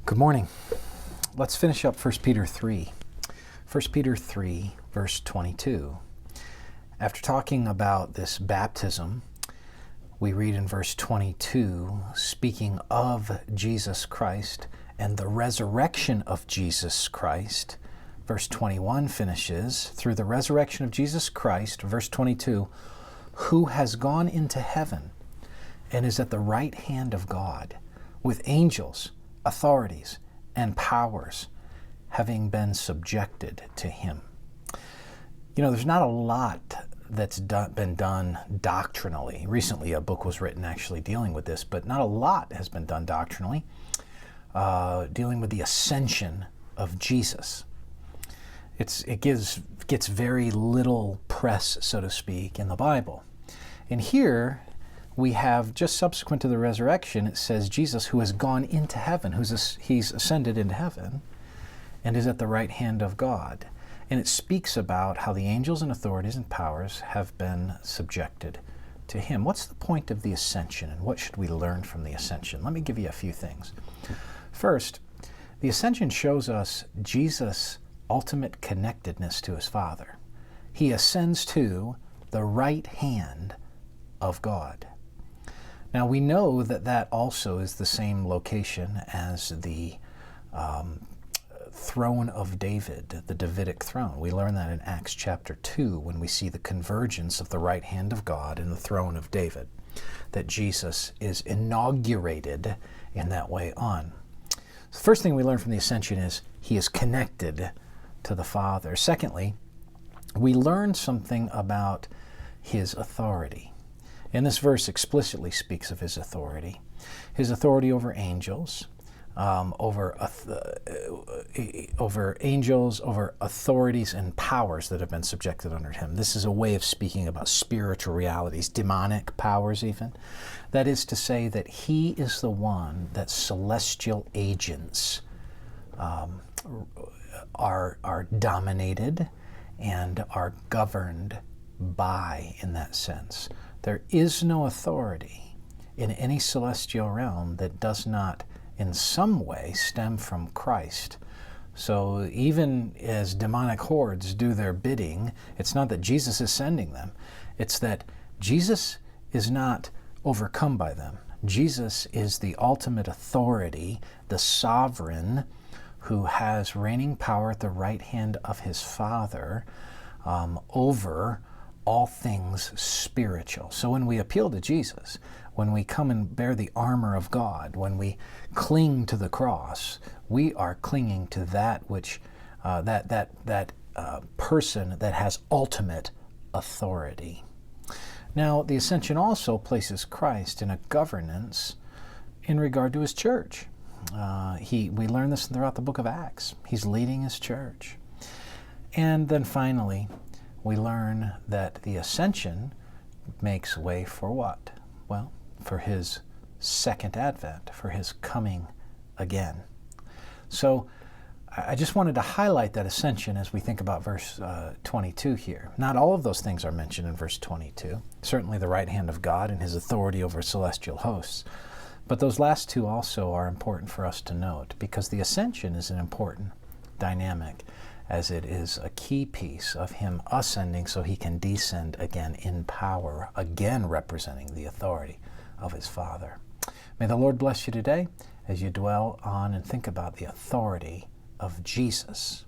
Good morning. Let's finish up 1 Peter 3. 1 Peter 3, verse 22. After talking about this baptism, we read in verse 22, speaking of Jesus Christ and the resurrection of Jesus Christ. Verse 21 finishes, through the resurrection of Jesus Christ, verse 22, who has gone into heaven and is at the right hand of God, with angels, authorities, and powers having been subjected to him. You know, there's not a lot that's been done doctrinally. Recently, a book was written actually dealing with this, but not a lot has been done doctrinally, dealing with the ascension of Jesus. It gets very little press, so to speak, in the Bible. And here we have, just subsequent to the resurrection, it says Jesus, who has gone into heaven, he's ascended into heaven and is at the right hand of God. And it speaks about how the angels and authorities and powers have been subjected to him. What's the point of the ascension, and what should we learn from the ascension? Let me give you a few things. First, the ascension shows us Jesus' ultimate connectedness to his Father. He ascends to the right hand of God. Now we know that that also is the same location as the throne of David, the Davidic throne. We learn that in Acts chapter 2 when we see the convergence of the right hand of God and the throne of David, that Jesus is inaugurated in that way on. So the first thing we learn from the ascension is he is connected to the Father. Secondly, we learn something about his authority. And this verse explicitly speaks of his authority over angels, over angels, over authorities and powers that have been subjected under him. This is a way of speaking about spiritual realities, demonic powers even. That is to say that he is the one that celestial agents are dominated and are governed by, in that sense. There is no authority in any celestial realm that does not in some way stem from Christ. So even as demonic hordes do their bidding, it's not that Jesus is sending them. It's that Jesus is not overcome by them. Jesus is the ultimate authority, the sovereign, who has reigning power at the right hand of his Father over all things spiritual. So when we appeal to Jesus, when we come and bear the armor of God, when we cling to the cross, we are clinging to that which that person that has ultimate authority. Now, the ascension also places Christ in a governance in regard to his church. We learn this throughout the book of Acts. He's leading his church. And then finally, we learn that the ascension makes way for what? Well, for his second advent, for his coming again. So I just wanted to highlight that ascension as we think about verse 22 here. Not all of those things are mentioned in verse 22. Certainly the right hand of God and his authority over celestial hosts. But those last two also are important for us to note, because the ascension is an important dynamic, as it is a key piece of him ascending so he can descend again in power, again representing the authority of his Father. May the Lord bless you today as you dwell on and think about the authority of Jesus.